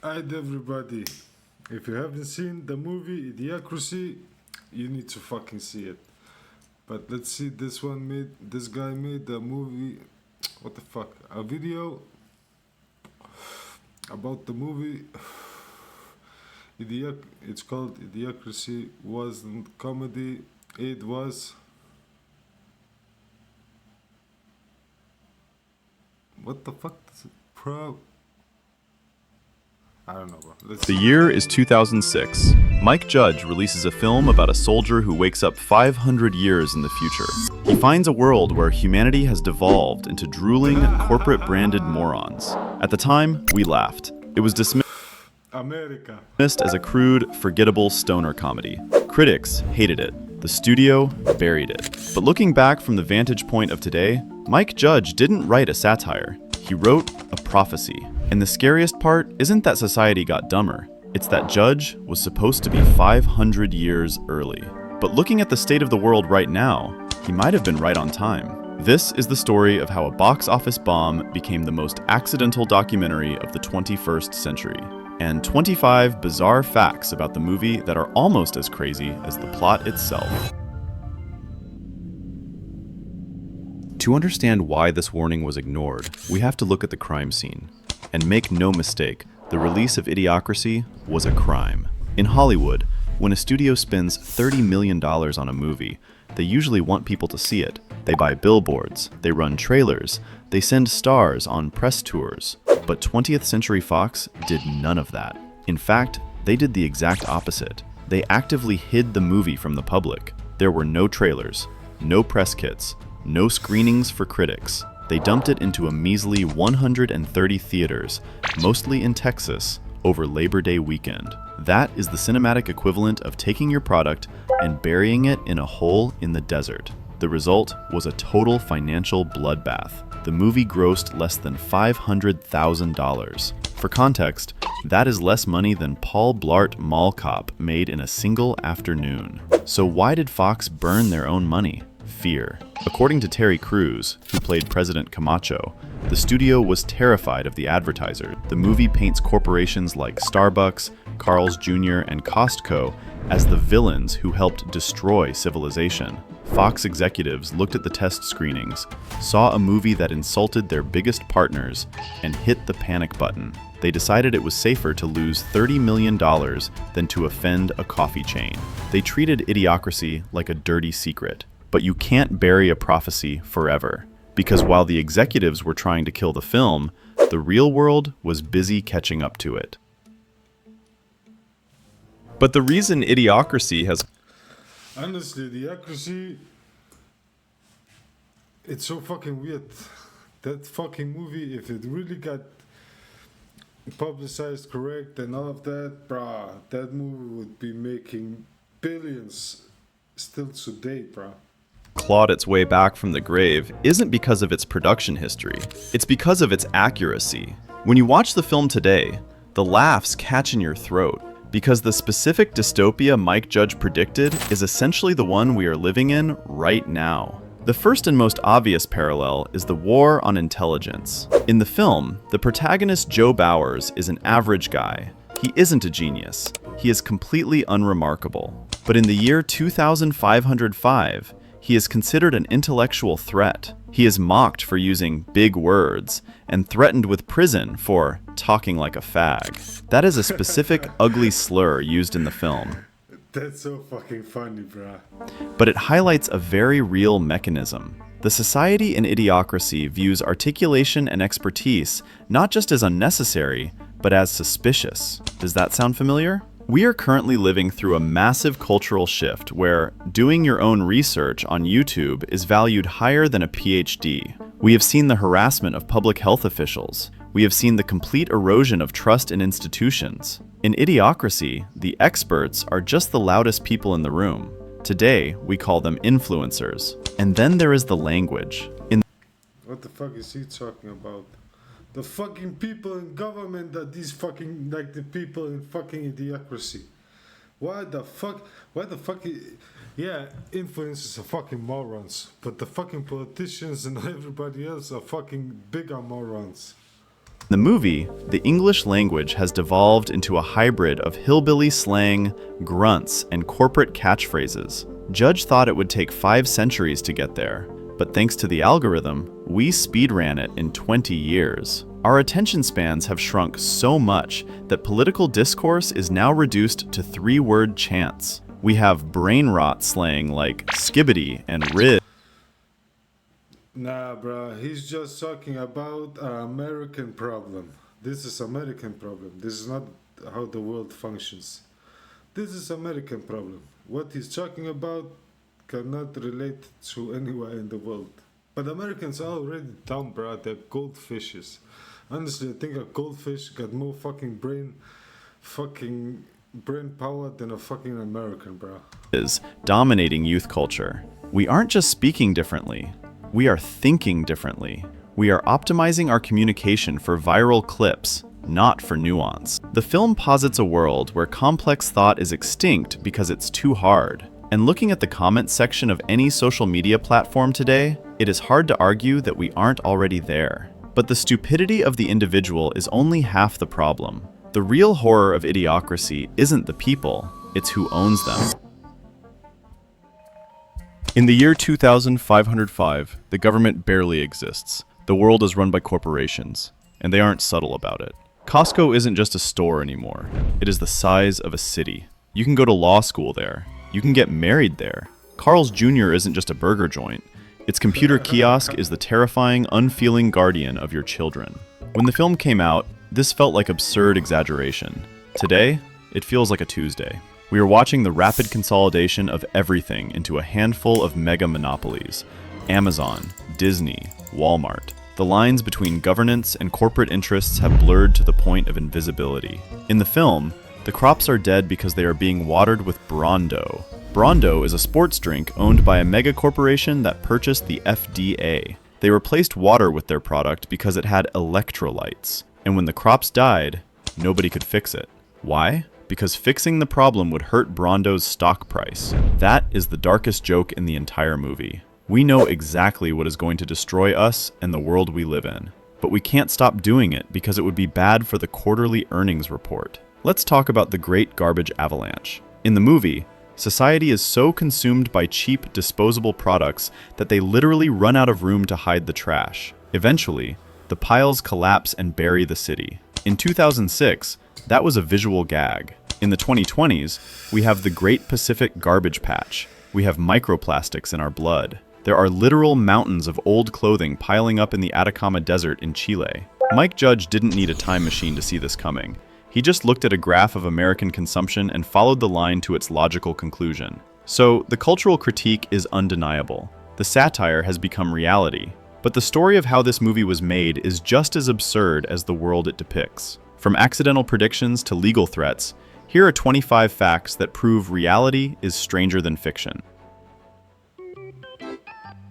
Alright, everybody. If you haven't seen the movie Idiocracy, you need to fucking see it. But let's see, this guy made the movie, what the fuck, a video about the movie. It's called Idiocracy, wasn't comedy, it was... What the fuck is it? I don't know, bro. The year is 2006. Mike Judge releases a film about a soldier who wakes up 500 years in the future. He finds a world where humanity has devolved into drooling, corporate-branded morons. At the time, we laughed. It was dismissed as a crude, forgettable stoner comedy. Critics hated it. The studio buried it. But looking back from the vantage point of today, Mike Judge didn't write a satire. He wrote a prophecy. And the scariest part isn't that society got dumber. It's that Judge was supposed to be 500 years early. But looking at the state of the world right now, he might have been right on time. This is the story of how a box office bomb became the most accidental documentary of the 21st century. And 25 bizarre facts about the movie that are almost as crazy as the plot itself. To understand why this warning was ignored, we have to look at the crime scene. And make no mistake, the release of Idiocracy was a crime. In Hollywood, when a studio spends $30 million on a movie, they usually want people to see it. They buy billboards, they run trailers, they send stars on press tours. But 20th Century Fox did none of that. In fact, they did the exact opposite. They actively hid the movie from the public. There were no trailers, no press kits, no screenings for critics. They dumped it into a measly 130 theaters, mostly in Texas, over Labor Day weekend. That is the cinematic equivalent of taking your product and burying it in a hole in the desert. The result was a total financial bloodbath. The movie grossed less than $500,000. For context, that is less money than Paul Blart Mall Cop made in a single afternoon. So why did Fox burn their own money? Fear. According to Terry Crews, who played President Camacho, the studio was terrified of the advertiser. The movie paints corporations like Starbucks, Carl's Jr., and Costco as the villains who helped destroy civilization. Fox executives looked at the test screenings, saw a movie that insulted their biggest partners, and hit the panic button. They decided it was safer to lose $30 million than to offend a coffee chain. They treated Idiocracy like a dirty secret. But you can't bury a prophecy forever, because while the executives were trying to kill the film, the real world was busy catching up to it. But the reason Idiocracy has... Honestly, Idiocracy, it's so fucking weird. That fucking movie, if it really got publicized correct and all of that, bruh, that movie would be making billions still today, bruh. Clawed its way back from the grave isn't because of its production history. It's because of its accuracy. When you watch the film today, the laughs catch in your throat because the specific dystopia Mike Judge predicted is essentially the one we are living in right now. The first and most obvious parallel is the war on intelligence. In the film, the protagonist Joe Bowers is an average guy. He isn't a genius. He is completely unremarkable. But in the year 2505, he is considered an intellectual threat. He is mocked for using big words and threatened with prison for talking like a fag. That is a specific ugly slur used in the film. That's so fucking funny, bruh. But it highlights a very real mechanism. The society in Idiocracy views articulation and expertise not just as unnecessary, but as suspicious. Does that sound familiar? We are currently living through a massive cultural shift where doing your own research on YouTube is valued higher than a PhD. We have seen the harassment of public health officials. We have seen the complete erosion of trust in institutions. In Idiocracy, the experts are just the loudest people in the room. Today, we call them influencers. And then there is the language. What the fuck is he talking about? The fucking people in government that these fucking, like the people in fucking Idiocracy. Why the fuck, yeah, influencers are fucking morons. But the fucking politicians and everybody else are fucking bigger morons. In the movie, the English language has devolved into a hybrid of hillbilly slang, grunts, and corporate catchphrases. Judge thought it would take 5 centuries to get there, but thanks to the algorithm, we speedran it in 20 years. Our attention spans have shrunk so much that political discourse is now reduced to 3-word chants. We have brain rot slang like skibbity and rid. Nah, bro, he's just talking about an American problem. This is American problem. This is not how the world functions. This is American problem. What he's talking about cannot relate to anywhere in the world. But Americans are already dumb, bro. They're goldfishes. Honestly, I think a goldfish got more fucking brain power than a fucking American, bro. Is dominating youth culture. We aren't just speaking differently. We are thinking differently. We are optimizing our communication for viral clips, not for nuance. The film posits a world where complex thought is extinct because it's too hard. And looking at the comments section of any social media platform today, it is hard to argue that we aren't already there. But the stupidity of the individual is only half the problem. The real horror of idiocracy isn't the people, it's who owns them. In the year 2505, the government barely exists. The world is run by corporations, and they aren't subtle about it. Costco isn't just a store anymore. It is the size of a city. You can go to law school there. You can get married there. Carl's Jr. isn't just a burger joint. Its computer kiosk is the terrifying, unfeeling guardian of your children. When the film came out, this felt like absurd exaggeration. Today, it feels like a Tuesday. We are watching the rapid consolidation of everything into a handful of mega monopolies. Amazon, Disney, Walmart. The lines between governance and corporate interests have blurred to the point of invisibility. In the film, the crops are dead because they are being watered with Brondo. Brondo is a sports drink owned by a mega corporation that purchased the FDA. They replaced water with their product because it had electrolytes. And when the crops died, nobody could fix it. Why? Because fixing the problem would hurt Brondo's stock price. That is the darkest joke in the entire movie. We know exactly what is going to destroy us and the world we live in. But we can't stop doing it because it would be bad for the quarterly earnings report. Let's talk about the Great Garbage Avalanche. In the movie, society is so consumed by cheap, disposable products that they literally run out of room to hide the trash. Eventually, the piles collapse and bury the city. In 2006, that was a visual gag. In the 2020s, we have the Great Pacific Garbage Patch. We have microplastics in our blood. There are literal mountains of old clothing piling up in the Atacama Desert in Chile. Mike Judge didn't need a time machine to see this coming. He just looked at a graph of American consumption and followed the line to its logical conclusion. So, the cultural critique is undeniable. The satire has become reality. But the story of how this movie was made is just as absurd as the world it depicts. From accidental predictions to legal threats, here are 25 facts that prove reality is stranger than fiction.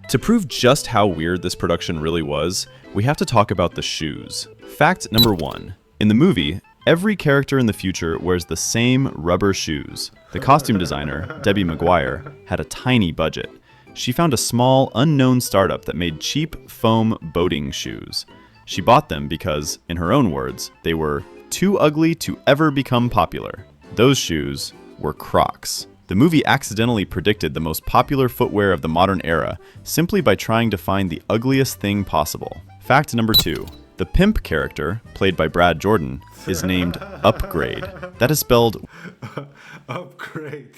To prove just how weird this production really was, we have to talk about the shoes. Fact number 1. In the movie, every character in the future wears the same rubber shoes. The costume designer, Debbie Maguire, had a tiny budget. She found a small, unknown startup that made cheap foam boating shoes. She bought them because, in her own words, they were too ugly to ever become popular. Those shoes were Crocs. The movie accidentally predicted the most popular footwear of the modern era simply by trying to find the ugliest thing possible. Fact number 2. The pimp character, played by Brad Jordan, is named Upgrade. That is spelled Upgrade.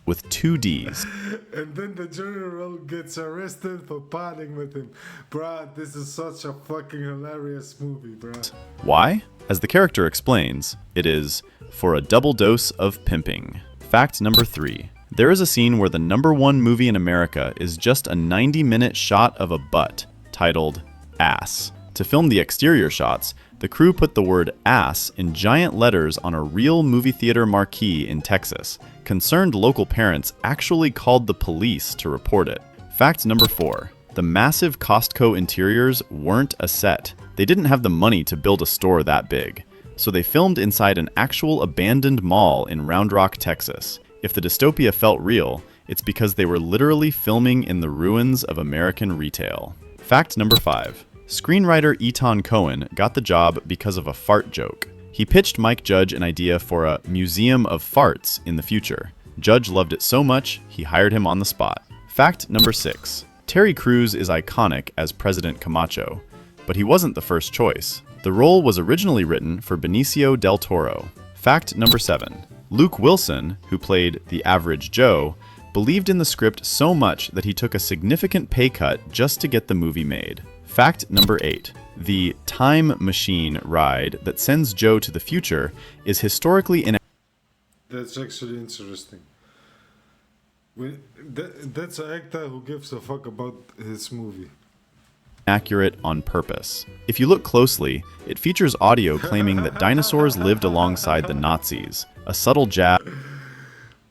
with 2 Ds. And then the general gets arrested for partying with him. Bruh, this is such a fucking hilarious movie, bruh. Why? As the character explains, it is for a double dose of pimping. Fact number 3. There is a scene where the #1 movie in America is just a 90-minute shot of a butt, titled Ass. To film the exterior shots, the crew put the word ass in giant letters on a real movie theater marquee in Texas. Concerned local parents actually called the police to report it. Fact number 4. The massive Costco interiors weren't a set. They didn't have the money to build a store that big. So they filmed inside an actual abandoned mall in Round Rock, Texas. If the dystopia felt real, it's because they were literally filming in the ruins of American retail. Fact number 5. Screenwriter Etan Cohen got the job because of a fart joke. He pitched Mike Judge an idea for a museum of farts in the future. Judge loved it so much, he hired him on the spot. Fact number 6. Terry Crews is iconic as President Camacho, but he wasn't the first choice. The role was originally written for Benicio del Toro. Fact number 7. Luke Wilson, who played the average Joe, believed in the script so much that he took a significant pay cut just to get the movie made. Fact number 8. The time machine ride that sends Joe to the future is historically inaccurate. That's actually interesting. That's an actor who gives a fuck about his movie. Accurate on purpose. If you look closely, it features audio claiming that dinosaurs lived alongside the Nazis, a subtle jab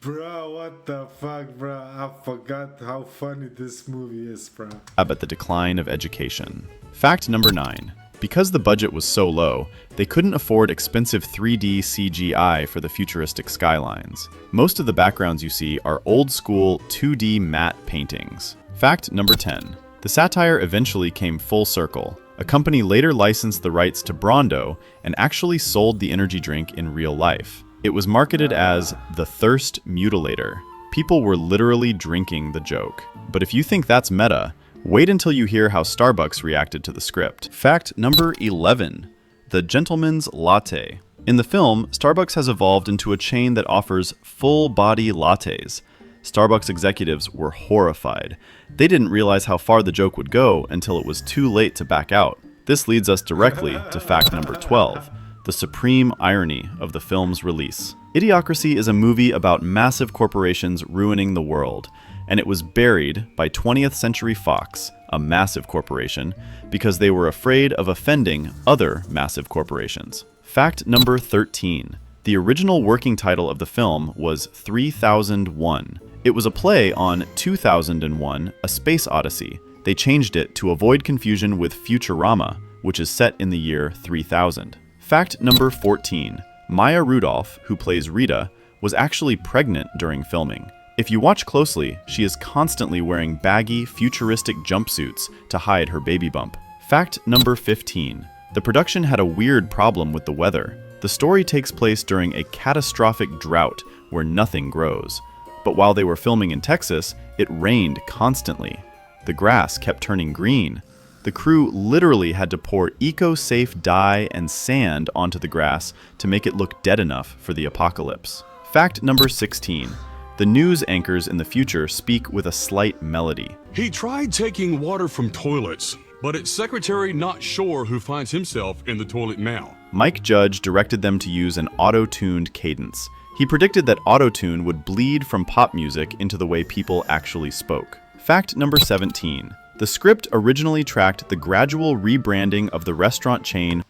Bro, what the fuck, bro? I forgot how funny this movie is, bro. at the decline of education. Fact number 9. Because the budget was so low, they couldn't afford expensive 3D CGI for the futuristic skylines. Most of the backgrounds you see are old-school 2D matte paintings. Fact number 10. The satire eventually came full circle. A company later licensed the rights to Brondo and actually sold the energy drink in real life. It was marketed as the Thirst Mutilator. People were literally drinking the joke. But if you think that's meta, wait until you hear how Starbucks reacted to the script. Fact number 11. The Gentleman's Latte. In the film, Starbucks has evolved into a chain that offers full-body lattes. Starbucks executives were horrified. They didn't realize how far the joke would go until it was too late to back out. This leads us directly to fact number 12. The supreme irony of the film's release. Idiocracy is a movie about massive corporations ruining the world, and it was buried by 20th Century Fox, a massive corporation, because they were afraid of offending other massive corporations. Fact number 13. The original working title of the film was 3001. It was a play on 2001: A Space Odyssey. They changed it to avoid confusion with Futurama, which is set in the year 3000. Fact number 14. Maya Rudolph, who plays Rita, was actually pregnant during filming. If you watch closely, she is constantly wearing baggy, futuristic jumpsuits to hide her baby bump. Fact number 15. The production had a weird problem with the weather. The story takes place during a catastrophic drought where nothing grows. But while they were filming in Texas, it rained constantly. The grass kept turning green. The crew literally had to pour eco-safe dye and sand onto the grass to make it look dead enough for the apocalypse. Fact number 16. The news anchors in the future speak with a slight melody. He tried taking water from toilets, but it's secretary not sure who finds himself in the toilet now. Mike Judge directed them to use an auto-tuned cadence. He predicted that auto-tune would bleed from pop music into the way people actually spoke. Fact number 17. The script originally tracked the gradual rebranding of the restaurant chain.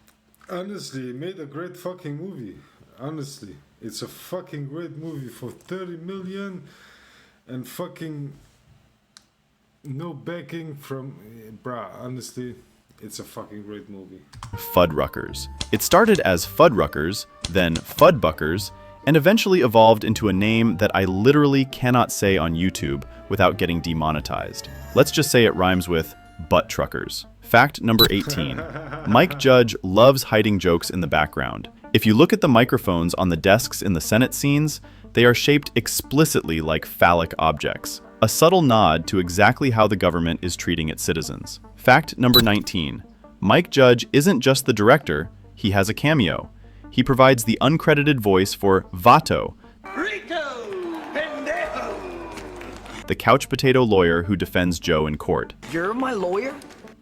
Honestly, it made a great fucking movie. Honestly, it's a fucking great movie for 30 million and fucking no backing from bruh. Honestly, it's a fucking great movie. Fuddruckers. It started as Fuddruckers, then Fudbuckers, and eventually evolved into a name that I literally cannot say on YouTube without getting demonetized. Let's just say it rhymes with butt truckers. Fact number 18. Mike Judge loves hiding jokes in the background. If you look at the microphones on the desks in the Senate scenes, they are shaped explicitly like phallic objects, a subtle nod to exactly how the government is treating its citizens. Fact number 19. Mike Judge isn't just the director, he has a cameo. He provides the uncredited voice for Vato, the couch potato lawyer who defends Joe in court. You're my lawyer?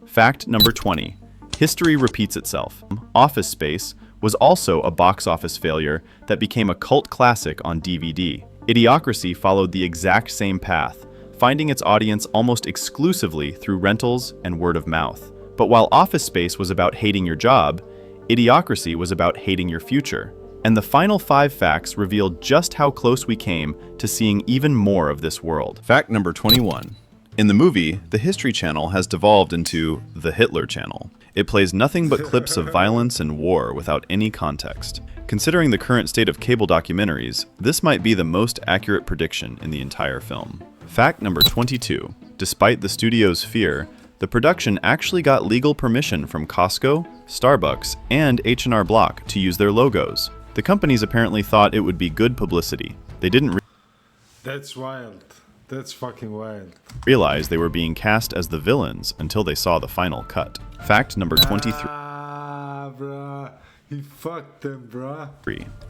Fact number 20. History repeats itself. Office Space was also a box office failure that became a cult classic on DVD. Idiocracy followed the exact same path, finding its audience almost exclusively through rentals and word of mouth. But while Office Space was about hating your job, Idiocracy was about hating your future. And the final 5 facts reveal just how close we came to seeing even more of this world. Fact number 21. In the movie, the History Channel has devolved into the Hitler Channel. It plays nothing but clips of violence and war without any context. Considering the current state of cable documentaries, this might be the most accurate prediction in the entire film. Fact number 22. Despite the studio's fear, The production actually got legal permission from Costco, Starbucks, and H&R Block to use their logos. The companies apparently thought it would be good publicity. They didn't That's wild. That's fucking wild. realize they were being cast as the villains until they saw the final cut. Fact number 23. Ah, bruh. He fucked them, bruh.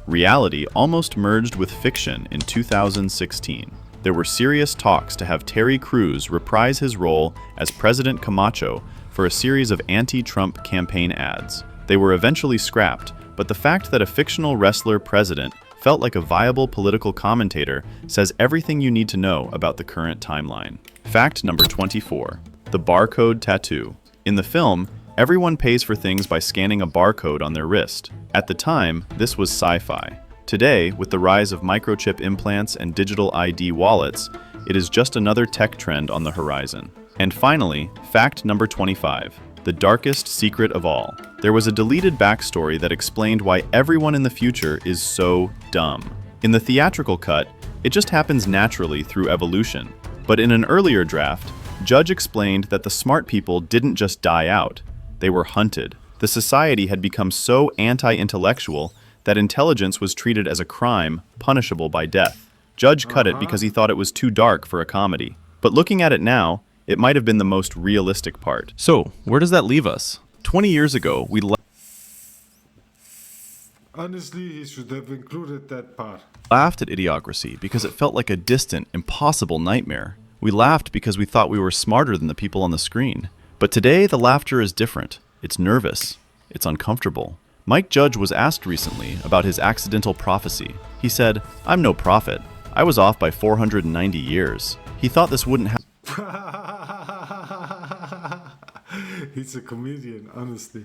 Reality almost merged with fiction in 2016. There were serious talks to have Terry Crews reprise his role as President Camacho for a series of anti-Trump campaign ads. They were eventually scrapped, but the fact that a fictional wrestler president felt like a viable political commentator says everything you need to know about the current timeline. Fact number 24. The barcode tattoo. In the film, everyone pays for things by scanning a barcode on their wrist. At the time, this was sci-fi. Today, with the rise of microchip implants and digital ID wallets, it is just another tech trend on the horizon. And finally, fact number 25. The darkest secret of all. There was a deleted backstory that explained why everyone in the future is so dumb. In the theatrical cut, it just happens naturally through evolution. But in an earlier draft, Judge explained that the smart people didn't just die out. They were hunted. The society had become so anti-intellectual that intelligence was treated as a crime punishable by death. Judge cut it because he thought it was too dark for a comedy. But looking at it now, it might have been the most realistic part. So, where does that leave us? 20 years ago, we Honestly, he should have included that part. laughed at Idiocracy because it felt like a distant, impossible nightmare. We laughed because we thought we were smarter than the people on the screen. But today, the laughter is different. It's nervous. It's uncomfortable. Mike Judge was asked recently about his accidental prophecy. He said, "I'm no prophet. I was off by 490 years." He thought this wouldn't happen. He's a comedian, honestly.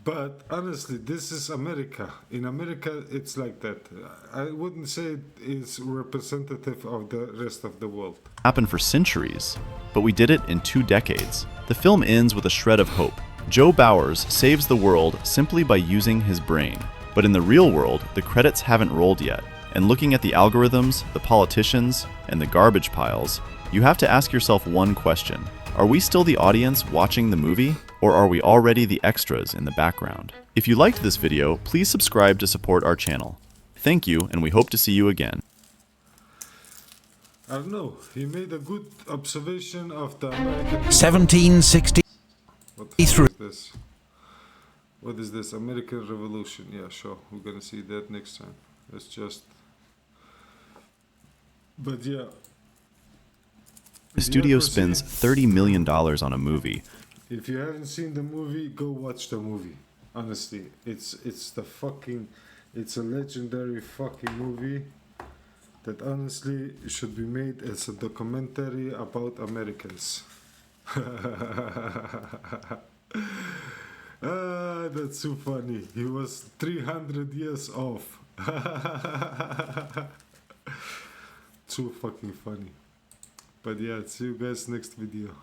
But honestly, this is America. In America, it's like that. I wouldn't say it's representative of the rest of the world. Happened for centuries, but we did it in 2 decades. The film ends with a shred of hope. Joe Bowers saves the world simply by using his brain. But in the real world, the credits haven't rolled yet. And looking at the algorithms, the politicians, and the garbage piles, you have to ask yourself one question. Are we still the audience watching the movie, or are we already the extras in the background? If you liked this video, please subscribe to support our channel. Thank you, and we hope to see you again. I don't know. He made a good observation of the American. 1763. What the fuck is this? What is this? American Revolution. Yeah, sure. We're gonna see that next time. Let's just. But yeah. The studio Idiocracy. spends $30 million on a movie. If you haven't seen the movie, go watch the movie. Honestly, it's a legendary fucking movie that honestly should be made as a documentary about Americans. That's so funny. He was 300 years off. Too fucking funny. But yeah, see you guys next video.